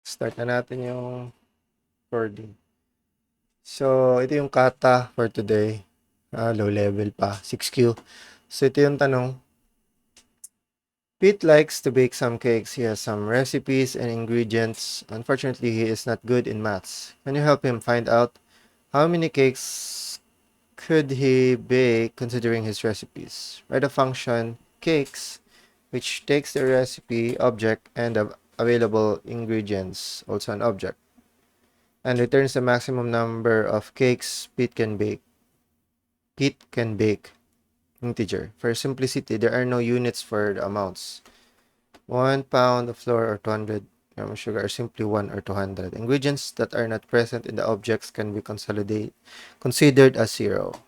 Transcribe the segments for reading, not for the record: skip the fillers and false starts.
Start na natin yung recording. So, ito yung kata for today. Low level pa, 6Q. So, ito yung tanong. Pete likes to bake some cakes. He has some recipes and ingredients. Unfortunately, he is not good in maths. Can you help him find out how many cakes could he bake considering his recipes? Write a function, cakes, which takes the recipe object and the available ingredients, also an object, and returns the maximum number of cakes Pete can bake. Pete can bake. Integer. For simplicity, there are no units for the amounts. 1 pound of flour or 200 grams of sugar are simply 1 or 200. Ingredients that are not present in the objects can be considered as 0.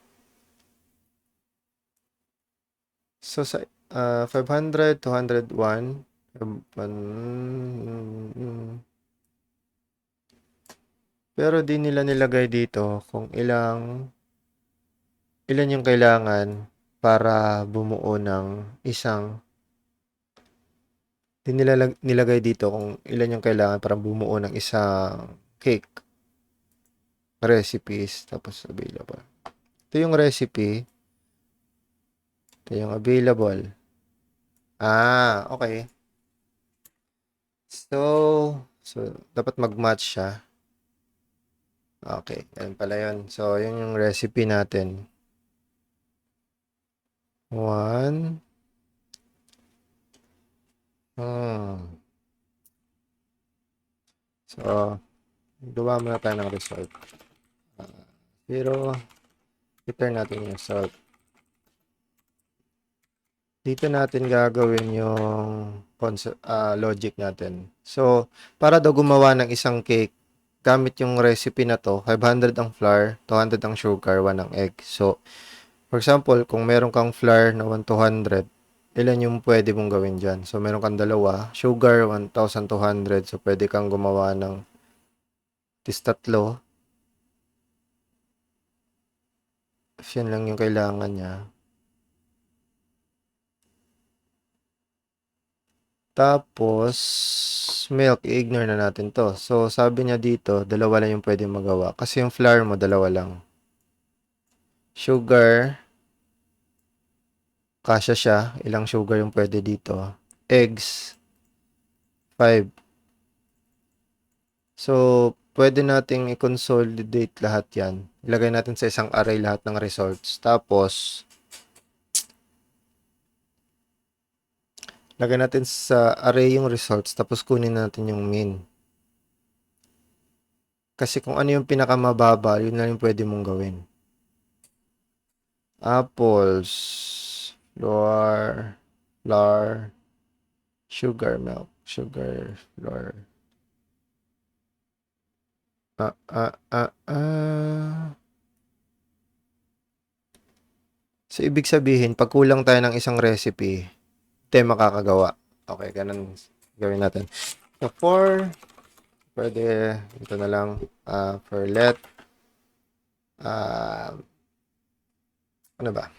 So, sa 500, 201, pero di nila nilagay dito kung ilan yung kailangan para bumuo ng isang di nila nilagay dito kung ilan yung kailangan para bumuo ng isang cake. Recipes, tapos available. Ito yung recipe. Ito yung available. Okay. So dapat mag-match siya. Okay, yan pala yun. So, yun yung recipe natin. 1. So, gawa muna tayo ng result. 0. Return natin yung result. Dito natin gagawin yung logic natin. So, para daw gumawa ng isang cake, gamit yung recipe na to, 500 ang flour, 200 ang sugar, 1 ang egg. So, for example, kung meron kang flour na 1,200, ilan yung pwede mong gawin dyan? So, meron kang dalawa, sugar 1,200, so pwede kang gumawa ng tatlo. Yan lang yung kailangan niya. Tapos, milk, i-ignore na natin to. So, sabi niya dito, dalawa lang yung pwede magawa. Kasi yung flour mo, dalawa lang. Sugar, kasya siya. Ilang sugar yung pwede dito. Eggs, 5. So, pwede nating i-consolidate lahat yan. Ilagay natin sa isang array lahat ng results. Tapos, lagay natin sa array yung results. Tapos, kunin natin yung mean. Kasi kung ano yung pinakamababa, yun na yung pwede mong gawin. Apples, flour, sugar, milk, sugar, flour. So, ibig sabihin, pag kulang tayo ng isang recipe, tayo makakagawa. Okay, ganun gawin natin. So, pwede, ito na lang, for let, ano ba?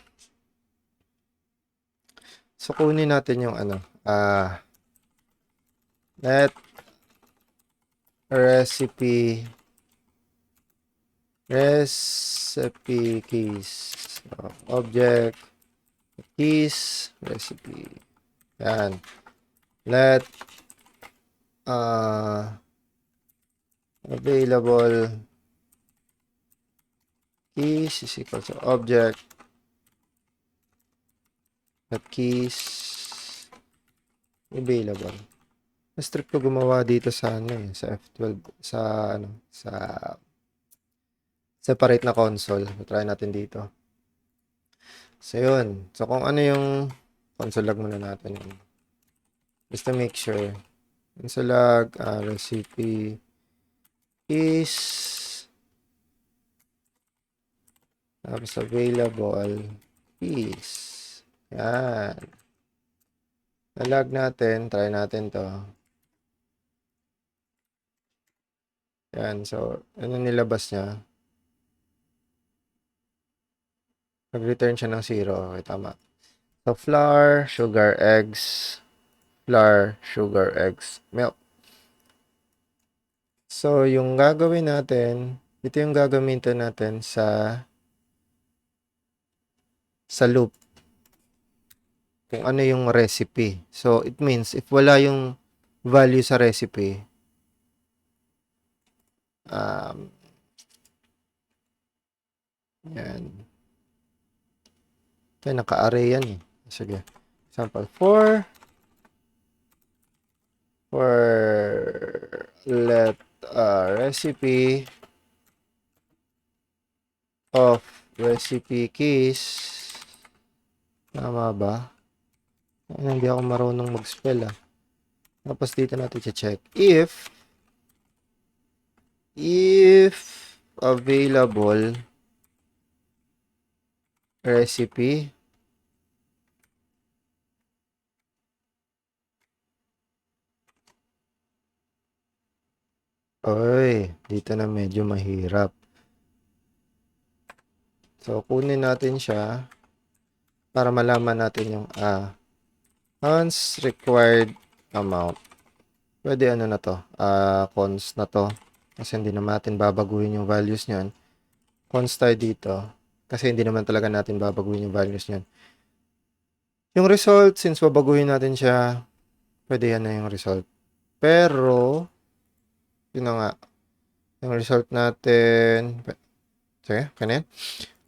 So, kunin natin yung let recipe keys. So, object keys recipe. Yan. Let available keys is equal to object let keys available. Mas strict ko gumawa dito sa sa F12 sa separate na console. Try natin dito. So yun. So kung ano yung console log muna natin yun. Just to make sure. Console log recipe is tapos available is yan. Na-log natin. Try natin to. Yan. So, ano nilabas niya? Nag-return siya ng 0. Okay, tama. So, flour, sugar, eggs, milk. So, yung gagawin natin, ito yung gagamitin natin sa loop. Kung ano yung recipe. So, it means, if wala yung value sa recipe, yan. Kaya naka-array yan eh. Sige. Example, for let recipe of recipe keys. Tama ba? Ay, hindi ako marunong mag-spell ah. Tapos dito natin check. If available recipe Oy, dito na medyo mahirap. So, kunin natin siya para malaman natin yung cons required amount. Pwede ano na to, cons na to. Kasi hindi naman natin babaguhin yung values niyan. Cons tayo dito. Kasi hindi naman talaga natin babaguhin yung values niyan. Yung result, since babaguhin natin siya, pwede yan na yung result. Pero, yun na nga. Yung result natin, sige, kanin.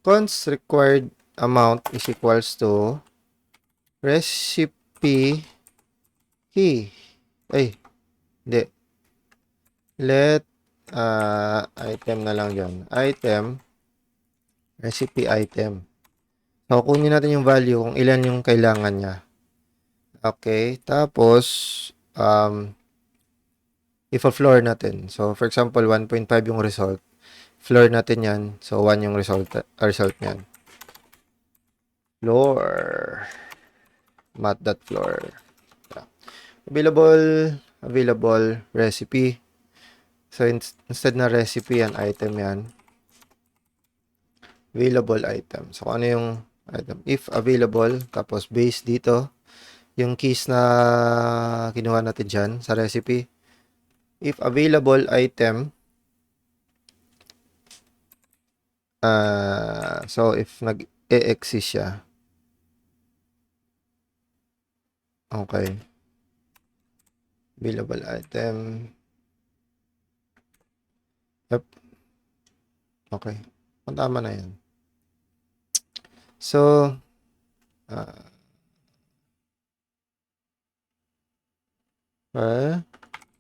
Cons required amount is equals to recipe key. Ay, hindi. Let item na lang dyan. Item, recipe item. So, kunin natin yung value kung ilan yung kailangan niya. Okay, tapos, if-floor natin. So, for example, 1.5 yung result. Floor natin yan. So, 1 yung result niyan. Floor. Mat.floor. Available recipe. So, instead na recipe yan, item yan. Available item. So, ano yung item? If available, tapos base dito. Yung keys na kinuha natin dyan sa recipe. If available item, so if nag-e-exist siya. Okay. Available item. Yep. Okay. Tama na yan. So,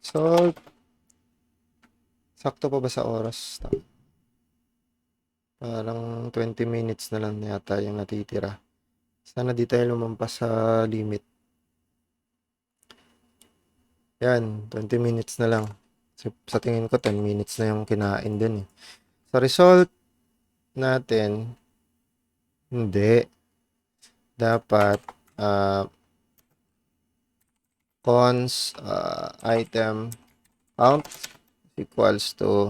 so, sakto pa ba sa oras? Parang 20 minutes na lang yata yung natitira. Sana di tayo lumampas sa limit. Yan, 20 minutes na lang. Sa tingin ko, 10 minutes na yung kinain din eh. Sa result natin, hindi. Dapat, cons item count equals to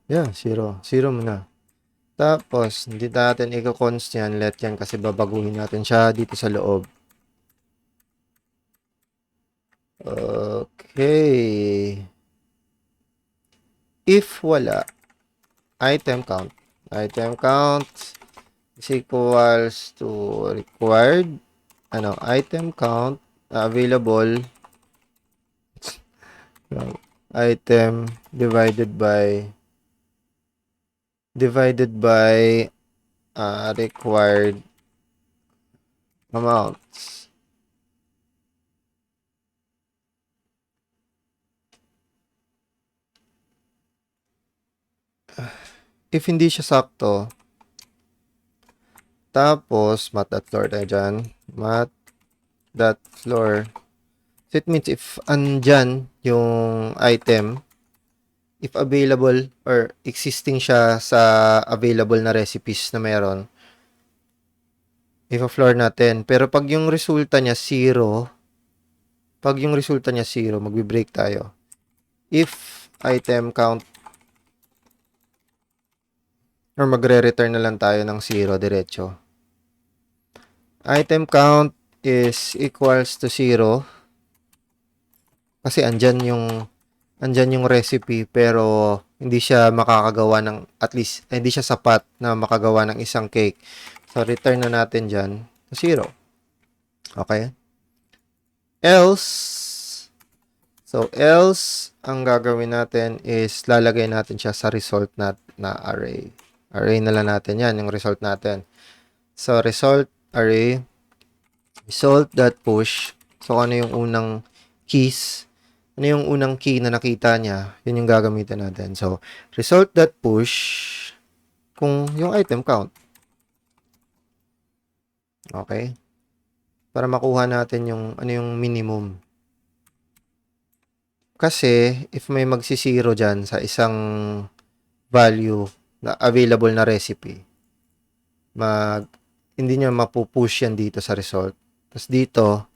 yeah, 0. 0 muna. Tapos, hindi natin i-cons yan, let yan kasi babaguhin natin siya dito sa loob. Okay. If wala, item count is equals to required, item count, available, item divided by required amounts. If hindi siya sakto, tapos mat.floor tayo dyan. Mat.floor. So it means if andyan yung item, if available or existing siya sa available na recipes na meron, i-floor natin. Pero pag yung resulta niya 0, magbe-break tayo. If item count, or magre-return na lang tayo ng 0 diretso. Item count is equals to 0. Kasi andyan yung recipe pero hindi siya makakagawa ng at least hindi siya sapat na makagawa ng isang cake. So return na natin diyan to 0. Okay? Else else ang gagawin natin is lalagay natin siya sa result na array. Array na lang natin 'yan, yung result natin. So result array result.push. So ano yung unang keys? Ano yung unang key na nakita niya? Yun yung gagamitin natin. So result.push kung yung item count. Okay? Para makuha natin yung ano yung minimum. Kasi if may magsisiro dyan sa isang value na available na recipe, hindi nyo mapupush yan dito sa result. Tapos dito,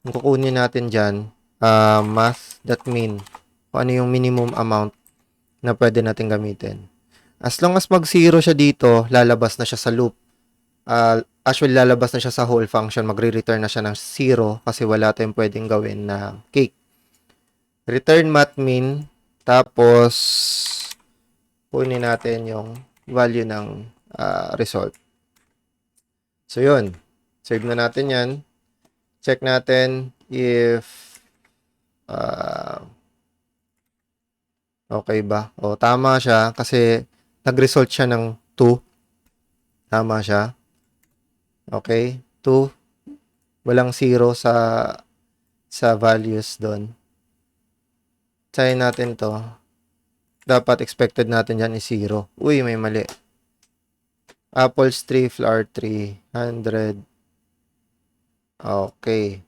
kung kukunin natin dyan, math.min, kung ano yung minimum amount na pwede natin gamitin. As long as mag-zero siya dito, lalabas na siya sa loop. Actually, lalabas na siya sa whole function. Magre-return na siya ng 0 kasi wala tayong pwedeng gawin na cake. Return math.min, tapos kunin natin yung value ng result. So, yun. Save na natin yan. Check natin if okay ba. O, tama siya kasi nag-result siya ng 2. Tama siya. Okay. 2. Walang 0 sa values doon. Try natin to. Dapat expected natin dyan is 0. Uy, may mali. Apples 3, flour 3, 100. Okay.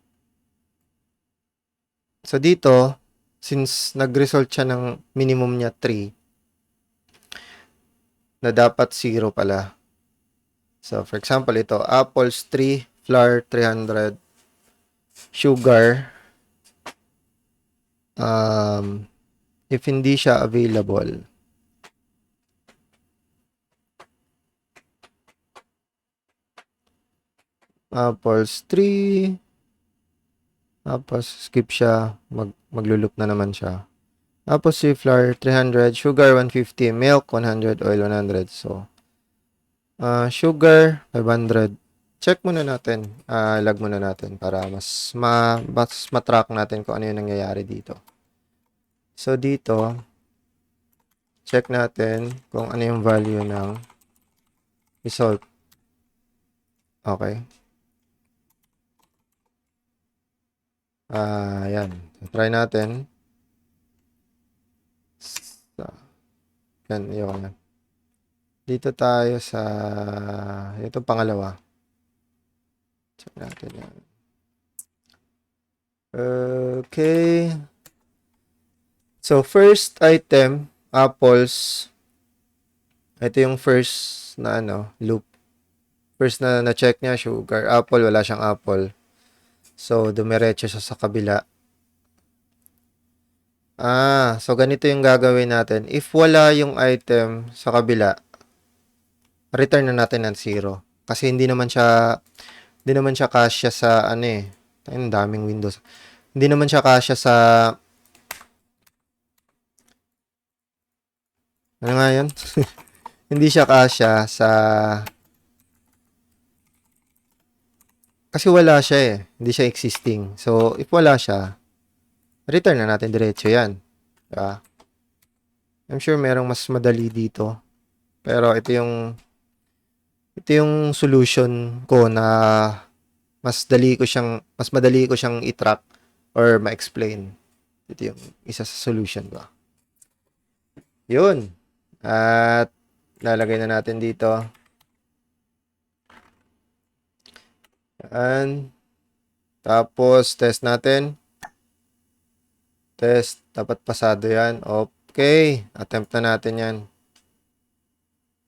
So, dito, since nag-result siya ng minimum niya 3, na dapat 0 pala. So, for example, ito, apples 3, flour 300, sugar, if hindi siya available, apples 3, tapos skip siya, magluloop na naman siya. Tapos si flour 300, sugar 150, milk 100, oil 100. So, sugar 500. Check muna natin, log muna natin para mas matrack natin kung ano yung nangyayari dito. So, dito, check natin kung ano yung value ng result. Okay. Yan. Try natin. Yan, yun. Dito tayo sa ito pangalawa. Check natin yan. Okay. So, first item, apples. Ito yung first na loop. First na na-check niya, sugar. Apple, wala siyang apple. So, dumiretso siya sa kabila. So ganito yung gagawin natin. If wala yung item sa kabila, return na natin ng 0. Kasi hindi naman siya kasya sa ang daming windows. Hindi naman siya kasya sa ano nga yun? Hindi siya kasya sa kasi wala siya Hindi siya existing. So, if wala siya, return na natin diretso yan. Diba? I'm sure merong mas madali dito. Pero ito yung solution ko na mas madali ko siyang i-track or ma-explain. Ito yung isa sa solution ko. Yun. At lalagay na natin dito. Yan. Tapos test natin. Test. Dapat pasado yan. Okay. Attempt na natin yan.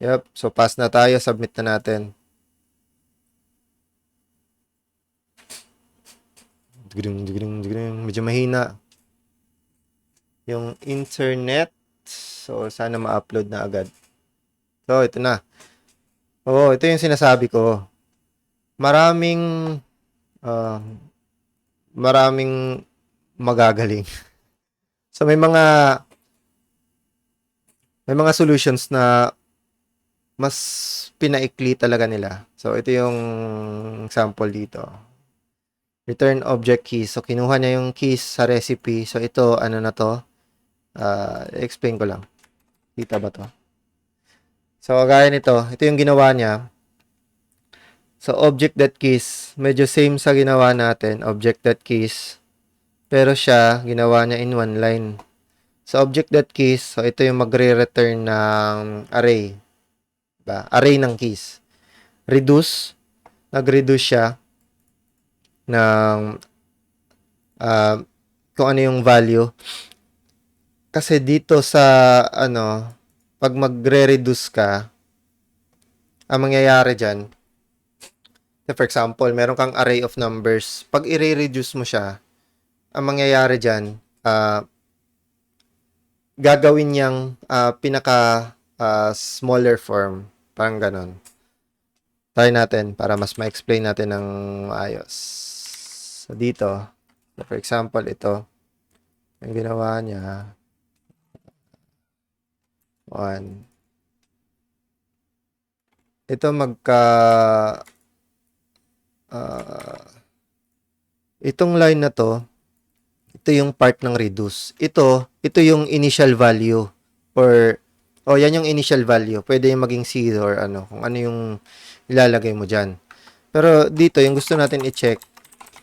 Yep. So, pass na tayo. Submit na natin. Medyo mahina yung internet. So, sana ma-upload na agad. So, ito na. Ito yung sinasabi ko. Maraming magagaling. So may mga solutions na mas pinaikli talaga nila. So ito yung sample dito. Return object keys. So kinuha niya yung keys sa recipe. So ito ano na to? Explain ko lang. Kita ba to? So gaya nito, ito yung ginawa niya. So object.keys, medyo same sa ginawa natin, object.keys. Pero siya, ginawa niya in one line. So object.keys, so ito yung magre-return ng array. Diba? Array ng keys. Reduce, nag-reduce siya ng kung ano yung value. Kasi dito sa pag magre-reduce ka, ang mangyayari dyan, for example, meron kang array of numbers. Pag i-reduce mo siya, ang mangyayari dyan, gagawin niyang pinaka smaller form. Parang ganon. Try natin para mas ma-explain natin ng maayos. So, dito, for example, ito, ang ginawa niya, 1. Ito itong line na to, ito yung part ng reduce. Ito yung initial value or yan yung initial value. Pwede yung maging 0 or kung ano yung ilalagay mo dyan. Pero dito, yung gusto natin i-check,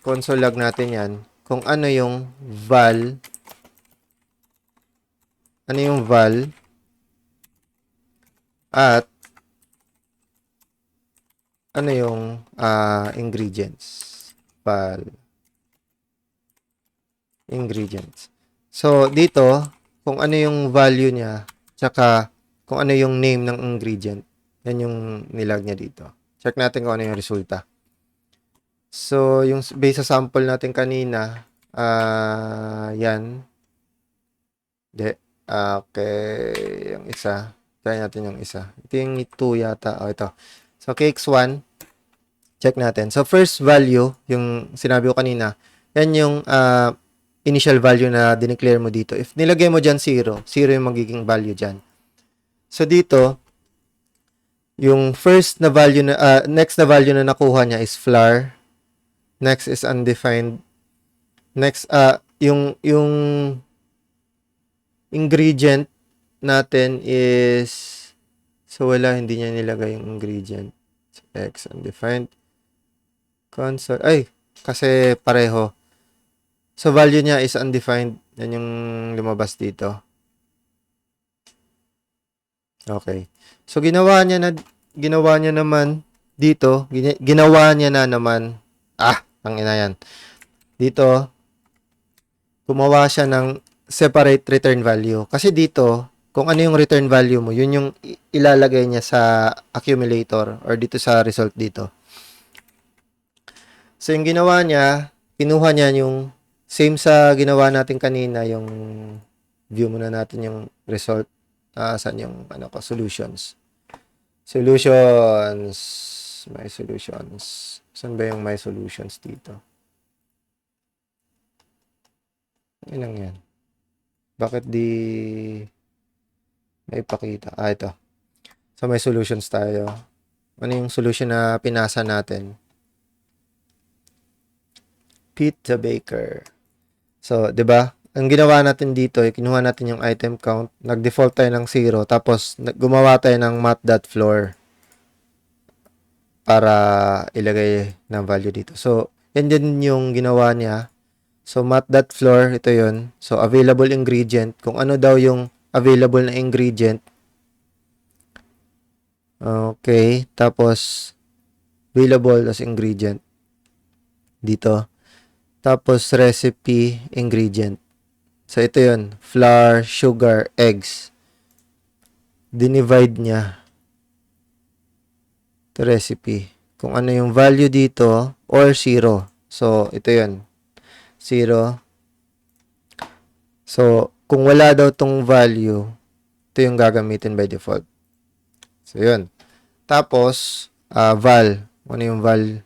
console log natin yan, kung ano yung val at ano yung ingredients. Val ingredients. So, dito, kung ano yung value niya, tsaka kung ano yung name ng ingredient, yan yung nilag niya dito. Check natin kung ano yung resulta. So, yung base sa sample natin kanina, yan. Okay, yung isa. Try natin yung isa. Ito yung 2 yata. Ito. So, cakes 1. Check natin. So, first value, yung sinabi ko kanina, yan yung initial value na dineclare mo dito. If nilagay mo dyan 0, 0 yung magiging value dyan. So, dito, yung first na value na, next na value na nakuha niya is flour. Next is undefined. Next, yung ingredient natin is, so wala, hindi niya nilagay yung ingredient. So, X undefined. Console, kasi pareho. So, value niya is undefined. Yan yung lumabas dito. Okay. So, ginawa niya naman dito. Ginawa niya na naman. Ang ina yan. Dito, gumawa siya ng separate return value. Kasi dito, kung ano yung return value mo, yun yung ilalagay niya sa accumulator or dito sa result dito. So, yung ginawa niya, kinuha niya yung same sa ginawa natin kanina, yung view muna natin yung result. Saan yung solutions. Solutions. My solutions. Saan ba yung my solutions dito? Ilang yan? Bakit di may pakita? Ito. So, may solutions tayo. Ano yung solution na pinasa natin? Pizza Baker. So, 'di ba? Ang ginawa natin dito, kinuha natin yung item count, nag-default tayo ng 0, tapos gumawa tayo ng math.floor para ilagay ng value dito. So, yan din yung ginawa niya. So, math.floor, ito yun. So, available ingredient. Kung ano daw yung available na ingredient. Okay. Tapos, available as ingredient. Dito. Tapos, recipe, ingredient. So, ito yun. Flour, sugar, eggs. Dinivide niya. Ito recipe. Kung ano yung value dito, or 0. So, ito yun. 0. So, kung wala daw tong value, ito yung gagamitin by default. So, yun. Tapos, val. Ano yung val?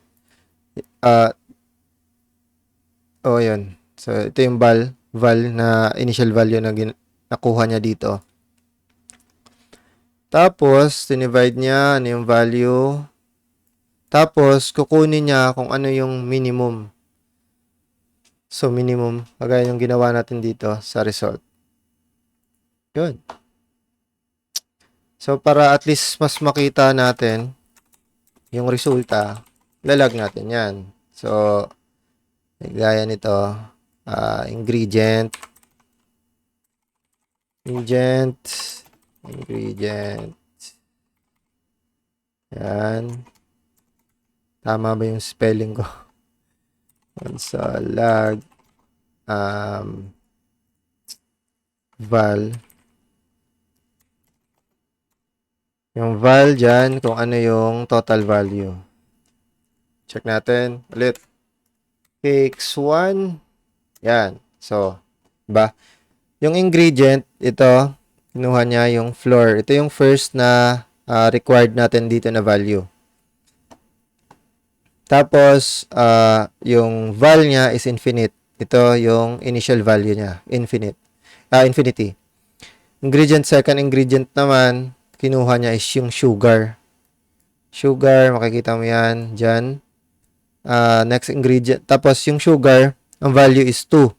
Yun. So, ito yung val initial value na nakuha niya dito. Tapos, dinivide niya ano yung value. Tapos, kukunin niya kung ano yung minimum. So, minimum, kagaya yung ginawa natin dito sa result. Yun. So, para at least mas makita natin yung resulta, lalag natin yan. So, gaya nito, ingredient, yan. Tama ba yung spelling ko? Lag, val. Yung val dyan, kung ano yung total value. Check natin ulit. Cakes 1. Yan. So, ba? Yung ingredient, ito, kinuha niya yung flour. Ito yung first na required natin dito na value. Tapos, yung val niya is infinite. Ito yung initial value niya. Infinity. Ingredient, second ingredient naman, kinuha niya is yung sugar. Sugar, makikita mo yan dyan. Next ingredient. Tapos, yung sugar, ang value is 2.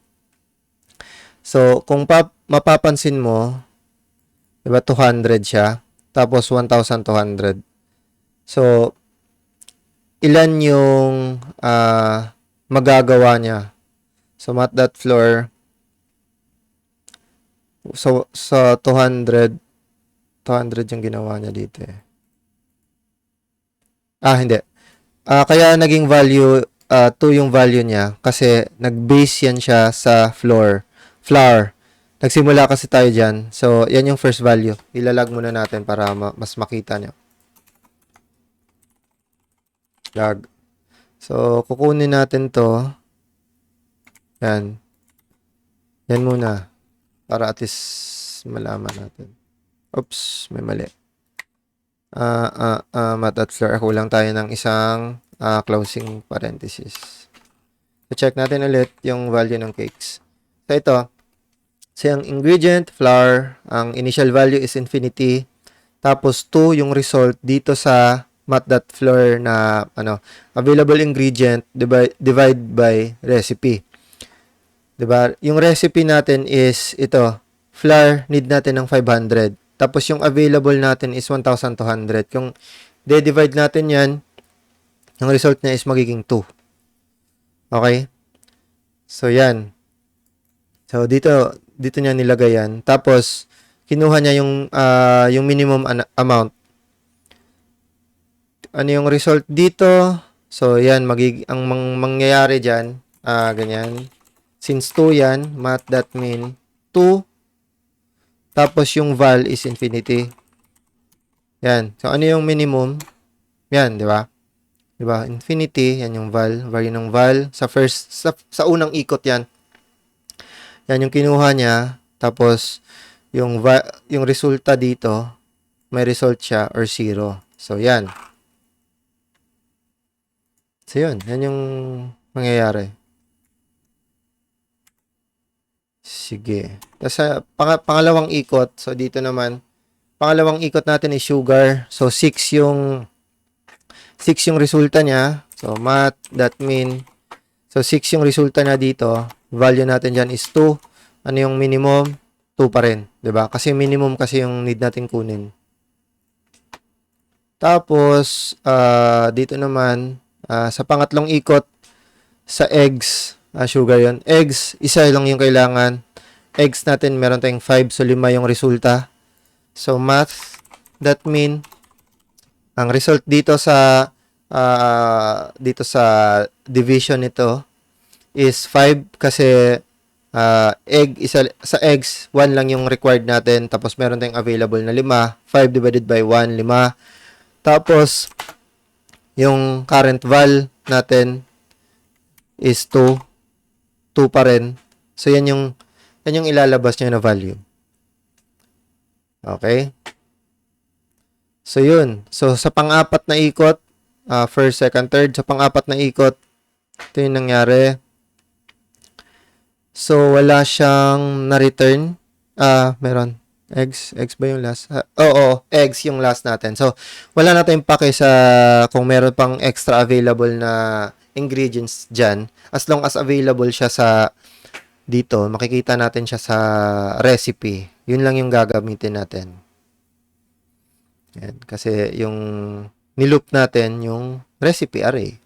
So, kung mapapansin mo, diba 200 siya, tapos 1,200. So, ilan yung magagawa niya? So, mat.floor. So, sa 200 yung ginawa niya dito eh. Hindi. Kaya naging value 2 yung value niya kasi nag-base yan siya sa flour. Nagsimula kasi tayo dyan. So, yan yung first value. Ilalag muna natin para mas makita nyo. Lag. So, kukunin natin to. Yan. Yan muna. Para at least malaman natin. Oops, may mali. Mat.floor. Kulang tayo ng isang closing parenthesis. So, check natin ulit yung value ng cakes. So, ito. So, yung ingredient, flour, ang initial value is infinity. Tapos, 2 yung result dito sa mat.floor na available ingredient divide by recipe. Diba? Yung recipe natin is ito. Flour, need natin ng 500. Tapos, yung available natin is 1,200. Kung divide natin yan, yung result niya is magiging 2. Okay? So, yan. So, dito niya nilagay yan. Tapos, kinuha niya yung minimum amount. Ano yung result dito? So, yan. Ang mangyayari dyan, ganyan. Since 2 yan, math.min 2. Tapos, yung val is infinity. Yan. So, ano yung minimum? Yan, di ba? Di ba? Infinity, yan yung val. Value ng val. Sa unang ikot yan. Yan yung kinuha niya. Tapos, yung resulta dito, may result siya or 0. So, yan. So, yun. Yan yung mangyayari. Sige. Tapos, sa pangalawang ikot, so dito naman, pangalawang ikot natin is sugar. So, 6 yung resulta niya. So, math.min. So, 6 yung resulta niya dito. Value natin dyan is 2. Ano yung minimum? 2 pa rin. Diba? Kasi minimum kasi yung need natin kunin. Tapos, dito naman, sa pangatlong ikot, sa eggs, sugar yon. Eggs, isa lang yung kailangan. Eggs natin, meron tayong 5. So, 5 yung resulta. So, math.min. Ang result dito sa division nito is 5 kasi sa eggs 1 lang yung required natin, tapos meron tayong available na 5. 5 divided by 1, 5. Tapos yung current val natin is 2 pa rin. So yan yung ilalabas niya na value. Okay? So, yun. So, sa pang-apat na ikot, first, second, third, sa pang-apat na ikot, ito yung nangyari. So, wala siyang na-return. Meron. Eggs ba yung last? Oo, eggs yung last natin. So, wala na tayong pake sa kung meron pang extra available na ingredients dyan. As long as available siya sa dito, makikita natin siya sa recipe. Yun lang yung gagamitin natin. Yan. Kasi yung niloop natin yung recipe array.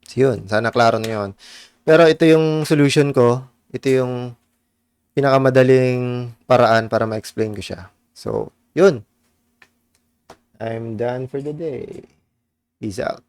So, yun. Sana klaro na yun. Pero ito yung solution ko. Ito yung pinakamadaling paraan para ma-explain ko siya. So, yun. I'm done for the day. Peace out.